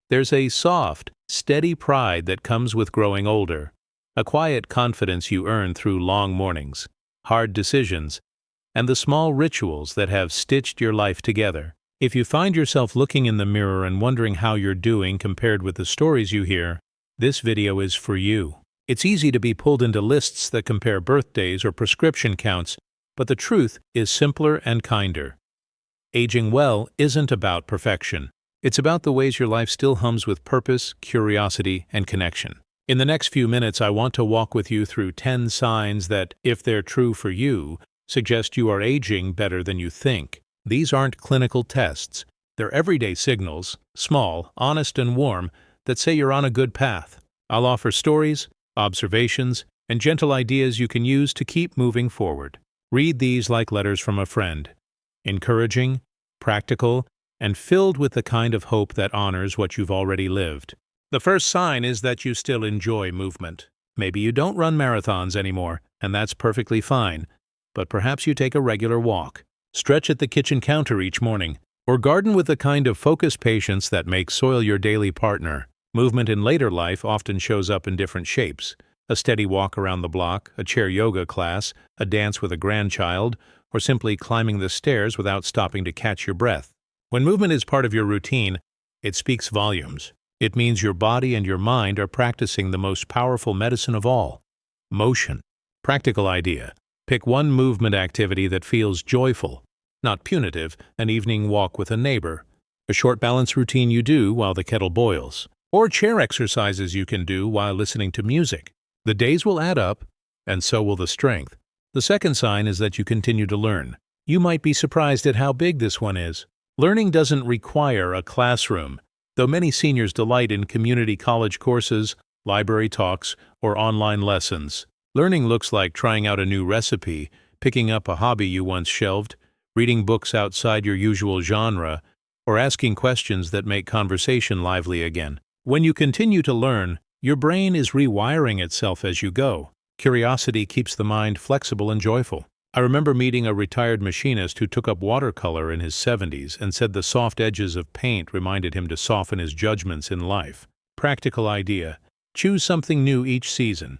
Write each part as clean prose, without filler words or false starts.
There's a soft, steady pride that comes with growing older, a quiet confidence you earn through long mornings, hard decisions, and the small rituals that have stitched your life together. If you find yourself looking in the mirror and wondering how you're doing compared with the stories you hear, this video is for you. It's easy to be pulled into lists that compare birthdays or prescription counts, but the truth is simpler and kinder. Aging well isn't about perfection. It's about the ways your life still hums with purpose, curiosity, and connection. In the next few minutes, I want to walk with you through 10 signs that, if they're true for you, suggest you are aging better than you think. These aren't clinical tests. They're everyday signals, small, honest, and warm, that say you're on a good path. I'll offer stories, observations, and gentle ideas you can use to keep moving forward. Read these like letters from a friend. Encouraging, practical, and filled with the kind of hope that honors what you've already lived. The first sign is that you still enjoy movement. Maybe you don't run marathons anymore, and that's perfectly fine, but perhaps you take a regular walk, stretch at the kitchen counter each morning, or garden with the kind of focused patience that makes soil your daily partner. Movement in later life often shows up in different shapes: a steady walk around the block, a chair yoga class, a dance with a grandchild, or simply climbing the stairs without stopping to catch your breath. When movement is part of your routine, it speaks volumes. It means your body and your mind are practicing the most powerful medicine of all: motion. Practical idea: pick one movement activity that feels joyful, not punitive, an evening walk with a neighbor, a short balance routine you do while the kettle boils, or chair exercises you can do while listening to music. The days will add up, and so will the strength. The second sign is that you continue to learn. You might be surprised at how big this one is. Learning doesn't require a classroom, though many seniors delight in community college courses, library talks, or online lessons. Learning looks like trying out a new recipe, picking up a hobby you once shelved, reading books outside your usual genre, or asking questions that make conversation lively again. When you continue to learn, your brain is rewiring itself as you go. Curiosity keeps the mind flexible and joyful. I remember meeting a retired machinist who took up watercolor in his 70s and said the soft edges of paint reminded him to soften his judgments in life. Practical idea: choose something new each season.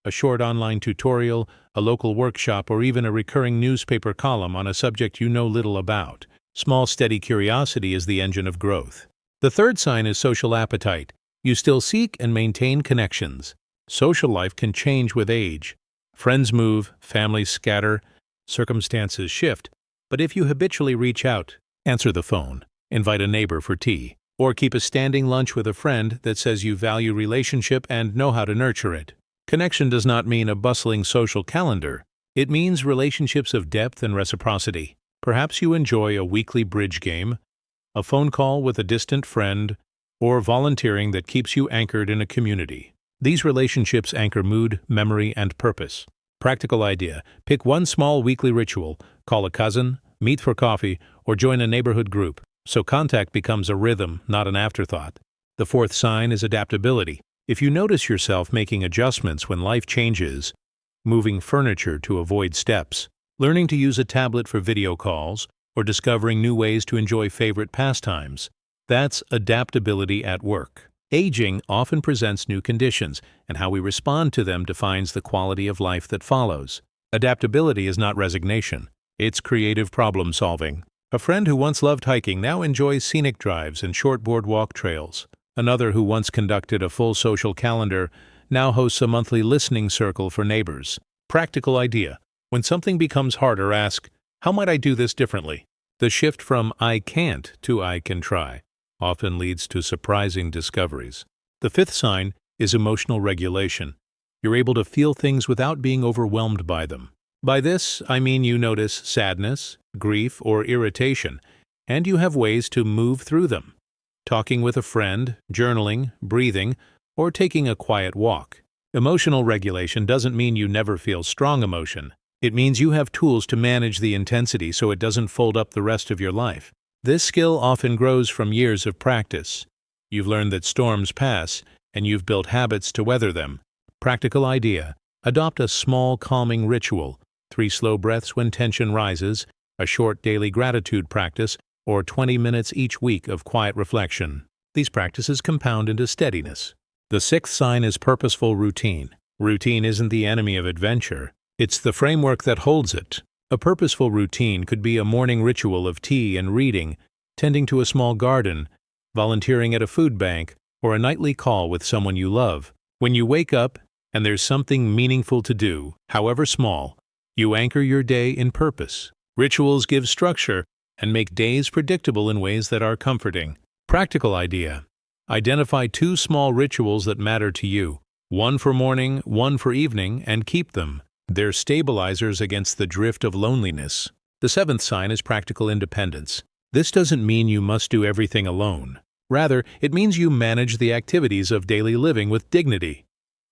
A short online tutorial, a local workshop, or even a recurring newspaper column on a subject you know little about. Small, steady curiosity is the engine of growth. The third sign is social appetite. You still seek and maintain connections. Social life can change with age. Friends move, families scatter, circumstances shift, but if you habitually reach out, answer the phone, invite a neighbor for tea, or keep a standing lunch with a friend that says you value relationship and know how to nurture it. Connection does not mean a bustling social calendar. It means relationships of depth and reciprocity. Perhaps you enjoy a weekly bridge game, a phone call with a distant friend, or volunteering that keeps you anchored in a community. These relationships anchor mood, memory, and purpose. Practical idea: pick one small weekly ritual, call a cousin, meet for coffee, or join a neighborhood group, so contact becomes a rhythm, not an afterthought. The fourth sign is adaptability. If you notice yourself making adjustments when life changes, moving furniture to avoid steps, learning to use a tablet for video calls, or discovering new ways to enjoy favorite pastimes, that's adaptability at work. Aging often presents new conditions, and how we respond to them defines the quality of life that follows. Adaptability is not resignation. It's creative problem solving. A friend who once loved hiking now enjoys scenic drives and short boardwalk trails. Another who once conducted a full social calendar now hosts a monthly listening circle for neighbors. Practical idea: when something becomes harder, ask, how might I do this differently? The shift from I can't to I can try often leads to surprising discoveries. The fifth sign is emotional regulation. You're able to feel things without being overwhelmed by them. By this, I mean you notice sadness, grief, or irritation, and you have ways to move through them. Talking with a friend, journaling, breathing, or taking a quiet walk. Emotional regulation doesn't mean you never feel strong emotion. It means you have tools to manage the intensity so it doesn't fold up the rest of your life. This skill often grows from years of practice. You've learned that storms pass, and you've built habits to weather them. Practical idea: adopt a small calming ritual, 3 slow breaths when tension rises, a short daily gratitude practice, or 20 minutes each week of quiet reflection. These practices compound into steadiness. The sixth sign is purposeful routine. Routine isn't the enemy of adventure. It's the framework that holds it. A purposeful routine could be a morning ritual of tea and reading, tending to a small garden, volunteering at a food bank, or a nightly call with someone you love. When you wake up and there's something meaningful to do, however small, you anchor your day in purpose. Rituals give structure and make days predictable in ways that are comforting. Practical idea. Identify 2 small rituals that matter to you. One for morning, one for evening, and keep them. They're stabilizers against the drift of loneliness. The 7th sign is practical independence. This doesn't mean you must do everything alone. Rather, it means you manage the activities of daily living with dignity.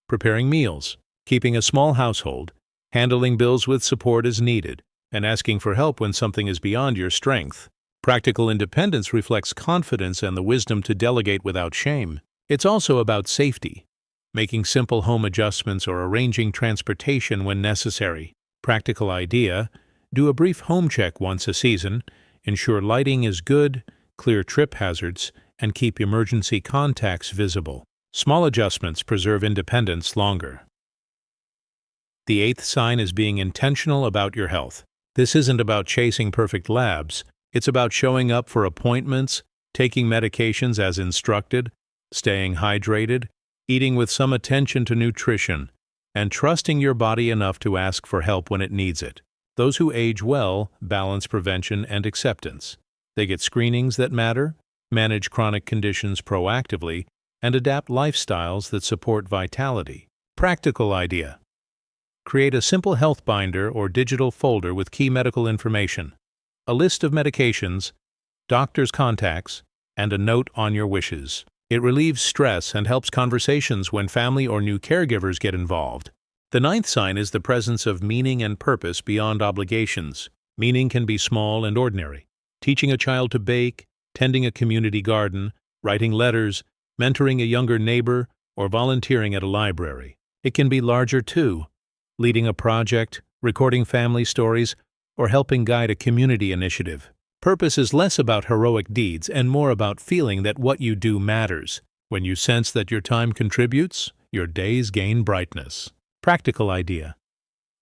Preparing meals, keeping a small household, handling bills with support as needed, and asking for help when something is beyond your strength. Practical independence reflects confidence and the wisdom to delegate without shame. It's also about safety, making simple home adjustments or arranging transportation when necessary. Practical idea: do a brief home check once a season, ensure lighting is good, clear trip hazards, and keep emergency contacts visible. Small adjustments preserve independence longer. The 8th sign is being intentional about your health. This isn't about chasing perfect labs. It's about showing up for appointments, taking medications as instructed, staying hydrated, eating with some attention to nutrition, and trusting your body enough to ask for help when it needs it. Those who age well balance prevention and acceptance. They get screenings that matter, manage chronic conditions proactively, and adapt lifestyles that support vitality. Practical idea: create a simple health binder or digital folder with key medical information, a list of medications, doctor's contacts, and a note on your wishes. It relieves stress and helps conversations when family or new caregivers get involved. The 9th sign is the presence of meaning and purpose beyond obligations. Meaning can be small and ordinary. Teaching a child to bake, tending a community garden, writing letters, mentoring a younger neighbor, or volunteering at a library. It can be larger too, leading a project, recording family stories, or helping guide a community initiative. Purpose is less about heroic deeds and more about feeling that what you do matters. When you sense that your time contributes, your days gain brightness. Practical idea: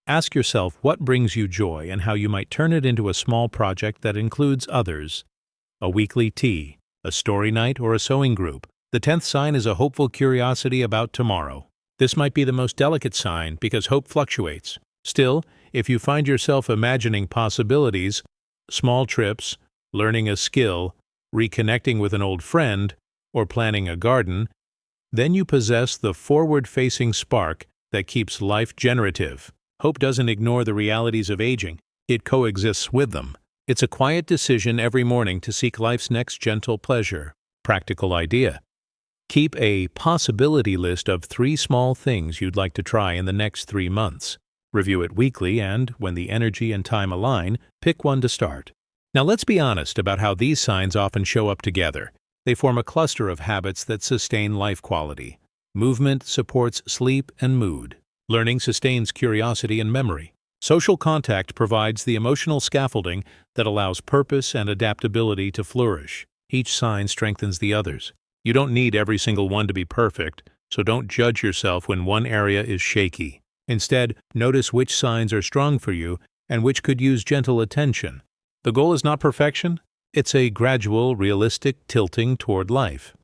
ask yourself what brings you joy and how you might turn it into a small project that includes others. A weekly tea, a story night, or a sewing group. The 10th sign is a hopeful curiosity about tomorrow. This might be the most delicate sign because hope fluctuates. Still, if you find yourself imagining possibilities, small trips, learning a skill, reconnecting with an old friend, or planting a garden, then you possess the forward-facing spark that keeps life generative. Hope doesn't ignore the realities of aging. It coexists with them. It's a quiet decision every morning to seek life's next gentle pleasure. Practical idea: keep a possibility list of 3 small things you'd like to try in the next 3 months. Review it weekly and, when the energy and time align, pick one to start. Now let's be honest about how these signs often show up together. They form a cluster of habits that sustain life quality. Movement supports sleep and mood. Learning sustains curiosity and memory. Social contact provides the emotional scaffolding that allows purpose and adaptability to flourish. Each sign strengthens the others. You don't need every single one to be perfect, so don't judge yourself when one area is shaky. Instead, notice which signs are strong for you and which could use gentle attention. The goal is not perfection, it's a gradual, realistic tilting toward life.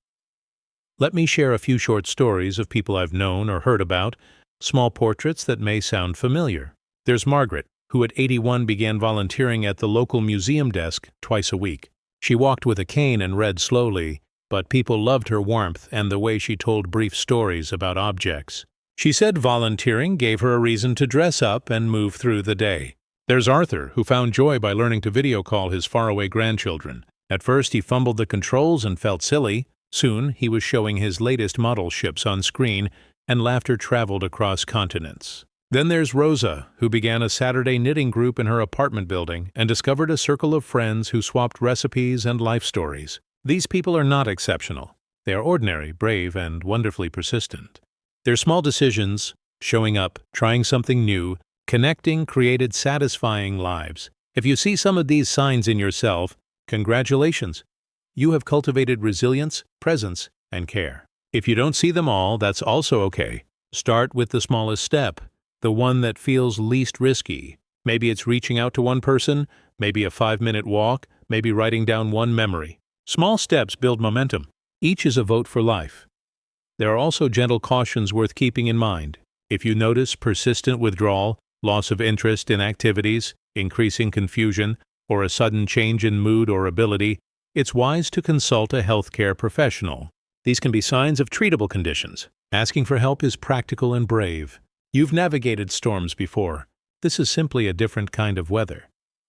Let me share a few short stories of people I've known or heard about, small portraits that may sound familiar. There's Margaret, who at 81 began volunteering at the local museum desk twice a week. She walked with a cane and read slowly, but people loved her warmth and the way she told brief stories about objects. She said volunteering gave her a reason to dress up and move through the day. There's Arthur, who found joy by learning to video call his faraway grandchildren. At first he fumbled the controls and felt silly. Soon he was showing his latest model ships on screen, and laughter traveled across continents. Then there's Rosa, who began a Saturday knitting group in her apartment building and discovered a circle of friends who swapped recipes and life stories. These people are not exceptional. They are ordinary, brave, and wonderfully persistent. Their small decisions, showing up, trying something new, connecting, created satisfying lives. If you see some of these signs in yourself, congratulations. you have cultivated resilience, presence, and care. If you don't see them all, that's also okay. Start with the smallest step, the one that feels least risky. Maybe it's reaching out to one person, maybe a 5-minute walk, maybe writing down one memory. Small steps build momentum. Each is a vote for life. There are also gentle cautions worth keeping in mind. If you notice persistent withdrawal, loss of interest in activities, increasing confusion, or a sudden change in mood or ability, it's wise to consult a healthcare professional. These can be signs of treatable conditions. Asking for help is practical and brave. You've navigated storms before. This is simply a different kind of weather.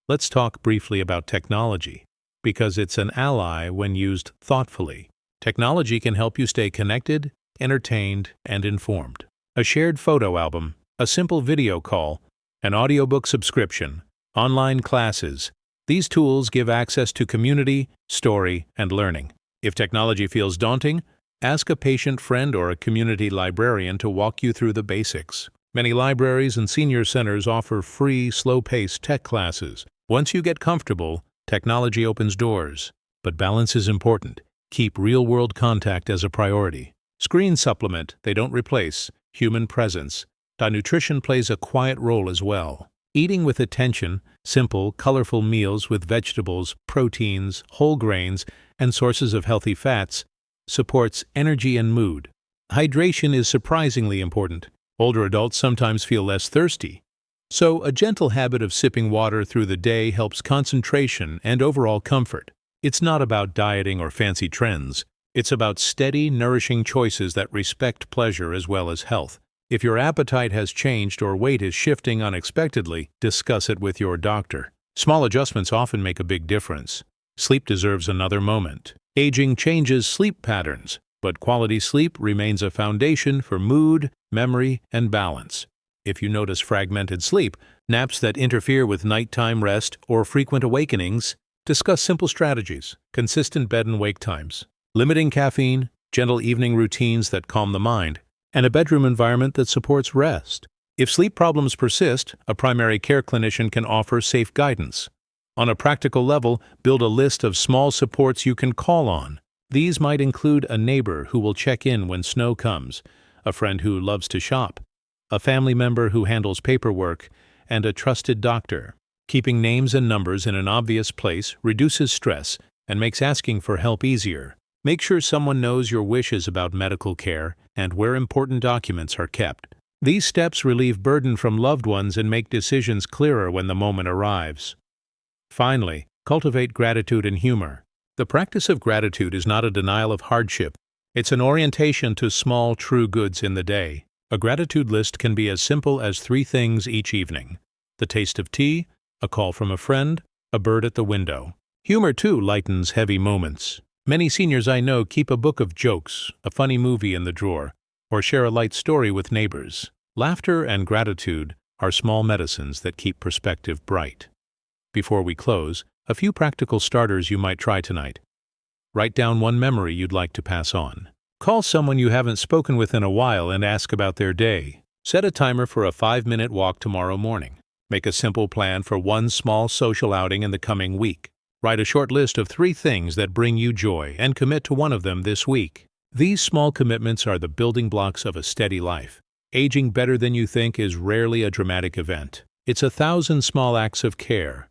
Let's talk briefly about technology, because it's an ally when used thoughtfully. Technology can help you stay connected, entertained, and informed. A shared photo album, a simple video call, an audiobook subscription, online classes. These tools give access to community, story, and learning. If technology feels daunting, ask a patient friend or a community librarian to walk you through the basics. Many libraries and senior centers offer free, slow-paced tech classes. Once you get comfortable, technology opens doors. But balance is important. Keep real-world contact as a priority. Screens supplement, they don't replace, human presence. Nutrition plays a quiet role as well. Eating with attention, simple, colorful meals with vegetables, proteins, whole grains, and sources of healthy fats supports energy and mood. Hydration is surprisingly important. Older adults sometimes feel less thirsty. So, a gentle habit of sipping water through the day helps concentration and overall comfort. It's not about dieting or fancy trends. It's about steady, nourishing choices that respect pleasure as well as health. If your appetite has changed or weight is shifting unexpectedly, discuss it with your doctor. Small adjustments often make a big difference. Sleep deserves another moment. Aging changes sleep patterns, but quality sleep remains a foundation for mood, memory, and balance. If you notice fragmented sleep, naps that interfere with nighttime rest, or frequent awakenings, discuss simple strategies, consistent bed and wake times, limiting caffeine, gentle evening routines that calm the mind, and a bedroom environment that supports rest. If sleep problems persist, a primary care clinician can offer safe guidance. On a practical level, build a list of small supports you can call on. These might include a neighbor who will check in when snow comes, a friend who loves to shop, a family member who handles paperwork, and a trusted doctor. Keeping names and numbers in an obvious place reduces stress and makes asking for help easier. Make sure someone knows your wishes about medical care and where important documents are kept. These steps relieve burden from loved ones and make decisions clearer when the moment arrives. Finally, cultivate gratitude and humor. The practice of gratitude is not a denial of hardship. It's an orientation to small, true goods in the day. A gratitude list can be as simple as 3 things each evening: the taste of tea, a call from a friend, a bird at the window. Humor, too, lightens heavy moments. Many seniors I know keep a book of jokes, a funny movie in the drawer, or share a light story with neighbors. Laughter and gratitude are small medicines that keep perspective bright. Before we close, a few practical starters you might try tonight. Write down one memory you'd like to pass on. Call someone you haven't spoken with in a while and ask about their day. Set a timer for a 5-minute walk tomorrow morning. Make a simple plan for one small social outing in the coming week. Write a short list of 3 things that bring you joy and commit to one of them this week. These small commitments are the building blocks of a steady life. Aging better than you think is rarely a dramatic event. It's 1,000 small acts of care.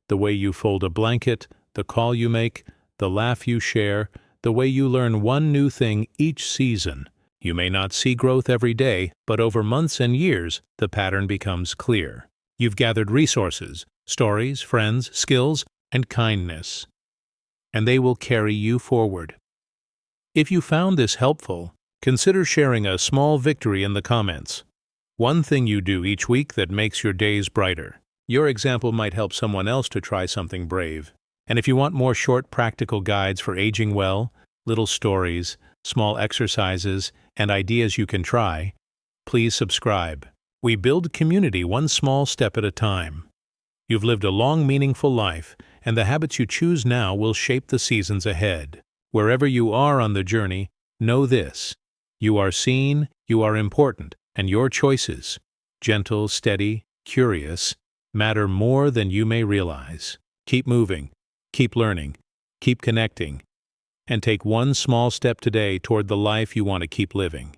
The way you fold a blanket, the call you make, the laugh you share, the way you learn one new thing each season. You may not see growth every day, but over months and years, the pattern becomes clear. You've gathered resources, stories, friends, skills, and kindness, and they will carry you forward. If you found this helpful, consider sharing a small victory in the comments. One thing you do each week that makes your days brighter. Your example might help someone else to try something brave. And if you want more short, practical guides for aging well, little stories, small exercises, and ideas you can try, please subscribe. We build community one small step at a time. You've lived a long, meaningful life, and the habits you choose now will shape the seasons ahead. Wherever you are on the journey, know this: you are seen, you are important, and your choices, gentle, steady, curious, matter more than you may realize. Keep moving, keep learning, keep connecting, and take one small step today toward the life you want to keep living.